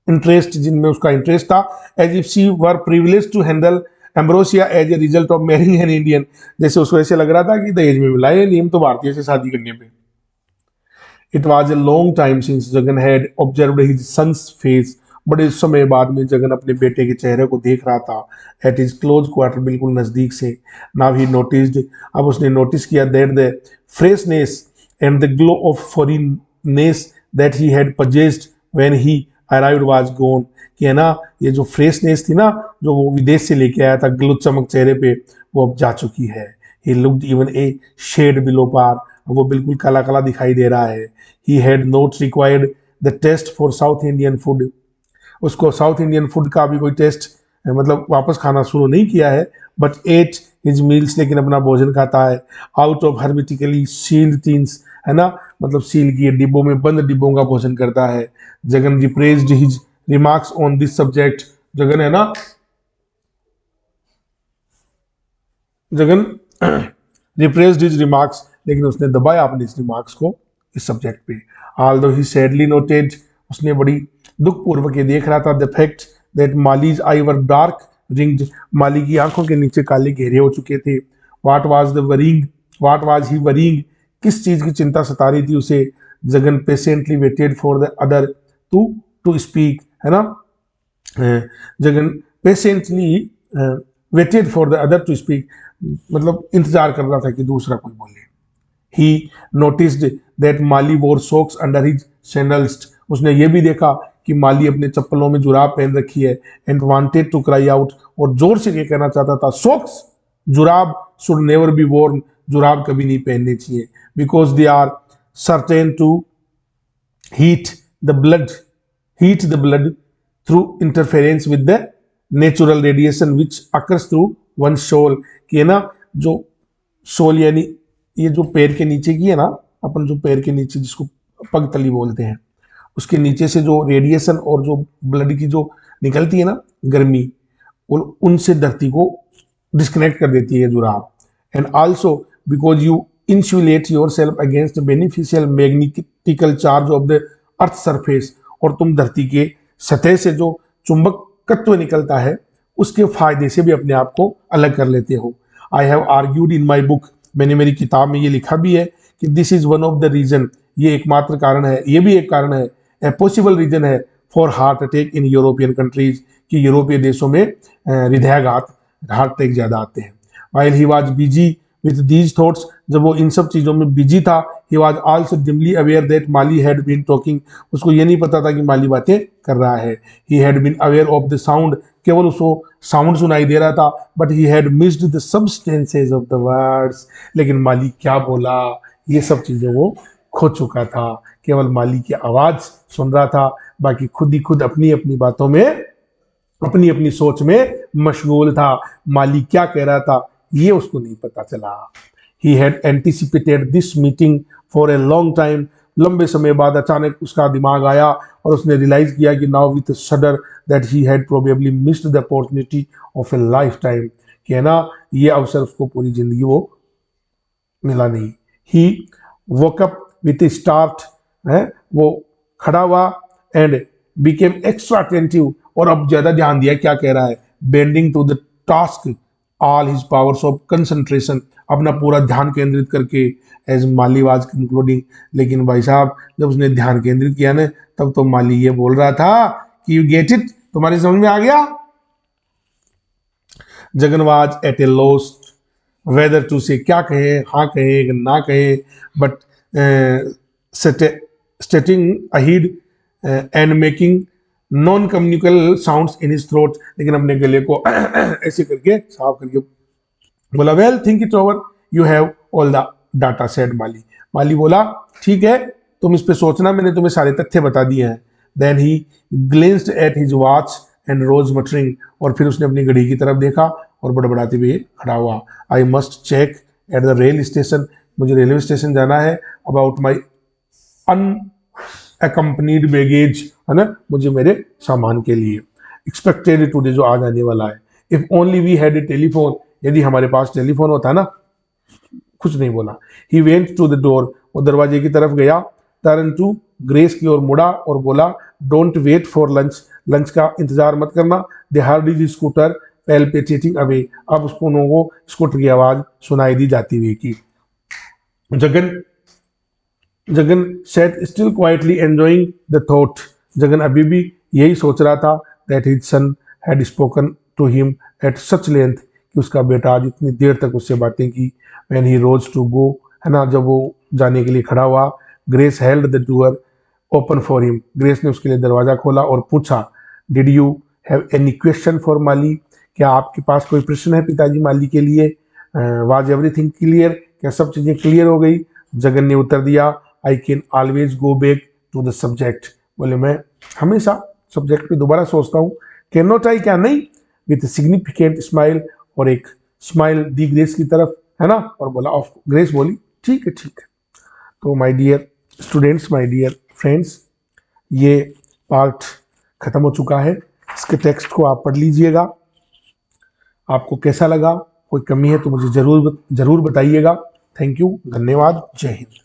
इंटरेस्ट, जिनमें उसका इंटरेस्ट था, as if she were privilege to handle ambrosia as a result of marrying an Indian, जैसे उसको ऐसे लग रहा था कि दहेज में मिला है, नियम तो भारतीय से शादी करने पे। It was a long time since Jagan had observed his son's face, बड़े समय बाद में जगन अपने बेटे के चेहरे को देख रहा था, एट इज क्लोज क्वार्टर, बिल्कुल नजदीक से। नाउ ही नोटिस्ड, अब उसने नोटिस किया, that the freshness and the glow of foreignness that he had possessed when he arrived was gone, कि है ना ये जो फ्रेशनेस थी ना जो वो विदेश से लेके आया था, ग्लो चमक चेहरे पे, वो अब जा चुकी है। He looked even a shade below par, वो बिल्कुल काला काला दिखाई दे रहा है। He had not required the taste for South Indian food, उसको साउथ इंडियन फूड का भी कोई टेस्ट मतलब वापस खाना शुरू नहीं किया है, बट एट हिज मील्स, लेकिन अपना भोजन खाता है, out of hermetically sealed tins, है ना, मतलब सील किए डिब्बों में, बंद डिब्बों का भोजन करता है। Jagan rephrased his remarks on this subject, Jagan है ना, जगन रिप्रेज्ड हिज रिमार्क्स, लेकिन उसने दबाया अपने इस रिमार्क्स को इस सब्जेक्ट पे। ऑल्दो ही सैडली नोटेड, उसने बड़ी दुख पूर्वक ये देख रहा था, the fact that Mali's eyes were dark ringed, Mali की आंखों के नीचे काले घेरे हो चुके थे। What was the worrying, what was he worrying, किस चीज की चिंता सता रही थी उसे। Jagan patiently waited for the other to speak, है ना, Jagan patiently waited for the other to speak, मतलब इंतजार कर रहा था कि दूसरा कोई बोले। ही नोटिस्ड दैट माली वोर सॉक्स अंडर हिज सैंडल्स, उसने ये भी देखा कि माली अपने चप्पलों में जुराब पहन रखी है, and wanted to cry out, और जोर से ये कहना चाहता था, सॉक्स, जुराब, शुड नेवर बी वोर्न, जुराब कभी नहीं पहनने चाहिए, because they are certain to heat the blood, heat the blood through interference with the natural radiation which occurs through one sole, कि है ना जो सोल यानी ये जो पैर के नीचे की है ना, अपन जो पैर के नीचे जिसको पगतली बोलते हैं, उसके नीचे से जो रेडिएशन और जो ब्लड की जो निकलती है ना गर्मी, और उनसे धरती को डिस्कनेक्ट कर देती है जुराब। And also because you insulate yourself against beneficial magnetical charge of the earth surface, और तुम धरती के सतह से जो चुंबकत्व निकलता है उसके फायदे से भी अपने आप को अलग कर लेते हो। I have argued in my book, मैंने मेरी किताब में ये लिखा भी है कि this is one of the reason, ये एकमात्र कारण है, ये भी एक कारण है, ए पॉसिबल रीजन है for heart attack in European countries, कि यूरोपीय देशों में हृदयाघात, हार्ट अटैक ज्यादा आते हैं। While he was busy with these thoughts, जब वो इन सब चीजों में बिजी था, he was also dimly aware that Mali had been talking, उसको ये नहीं पता था कि माली बातें कर रहा है। He had been aware of the sound, केवल उसको साउंड सुनाई दे रहा था, but he had missed the substances of the words, लेकिन माली क्या बोला ये सब चीजें वो खो चुका था, केवल माली की आवाज सुन रहा था, बाकी खुद ही खुद अपनी अपनी बातों में, अपनी अपनी सोच में मशगूल था। माली क्या कह रहा था ये उसको नहीं पता चला। He had anticipated this meeting for a long time, लंबे समय बाद अचानक उसका दिमाग आया और उसने रियलाइज किया कि now with शडर that he had probably missed the opportunity of A life time, कि है ना ये अवसर उसको पूरी जिंदगी वो मिला नहीं। ही वोक अप विथ स्टार्ट, है वो खड़ा हुआ, एंड बिकेम एक्स्ट्रा अटेंटिव, और अब ज्यादा ध्यान दिया क्या कह रहा है, bending to the task all his powers of concentration, अपना पूरा ध्यान केंद्रित करके, एज माली वाज कंक्लूडिंग, लेकिन भाई साहब जब उसने ध्यान केंद्रित किया ना तब तो माली ये बोल रहा था कि यू गेट इट, तुम्हारी समझ में आ गया। Jagan was at a loss whether to say, क्या कहे, हाँ कहे ना कहे, but stating ahead and making non communicable sounds in his throat, लेकिन अपने गले को ऐसे करके साफ करके बोला, well think it over, you have all the data, said Mali. Mali बोला, ठीक है, तुम इस पे सोचना, मैंने तुम्हें सारे तथ्य बता दिए हैं। Then he glanced at his watch and rose muttering, और फिर उसने अपनी घड़ी की तरफ देखा और बड़बड़ाते हुए खड़ा हुआ। I must check at the rail station, मुझे रेलवे स्टेशन जाना है, अबाउट माई अनअकम्पनीड बैगेज, है ना, मुझे मेरे सामान के लिए, एक्सपेक्टेड टुडे, जो आज आने वाला है। If only we had a telephone, यदि हमारे पास टेलीफोन होता ना। कुछ नहीं बोला। He went to the door, वो दरवाजे की तरफ गया। टर्न टू, ग्रेस की ओर मुड़ा और बोला, don't wait for lunch, lunch का इंतजार मत करना। They heard his scooter palpitating away, अब उसको लोगों को स्कूटर की आवाज सुनाई दी जाती हुई की। Jagan Jagan sat still quietly enjoying the thought, Jagan अभी भी यही सोच रहा था that his son had spoken to him at such length, कि उसका बेटा आज इतनी देर तक उससे बातें की। when he rose to go, है ना, जब वो जाने के लिए खड़ा हुआ, grace held the door open for him, grace ने उसके लिए दरवाजा खोला और पूछा, did you have any question for माली, क्या आपके पास कोई प्रश्न है पिताजी माली के लिए? was everything clear, क्या सब चीजें क्लियर हो गई? जगन ने उत्तर दिया, I can always go back to the subject, बोले मैं हमेशा सब्जेक्ट पे दोबारा सोचता हूँ। कैन नॉट, आई क्या नहीं, विथ सिग्निफिकेंट स्माइल, और एक स्माइल दी ग्रेस की तरफ, है ना, और बोला ऑफ, ग्रेस बोली ठीक है ठीक है। तो my dear students, my dear friends, ये पार्ट खत्म हो चुका है। इसके टेक्स्ट को आप पढ़ लीजिएगा। आपको कैसा लगा, कोई कमी है तो मुझे जरूर बताइएगा। थैंक यू, धन्यवाद, जय हिंद।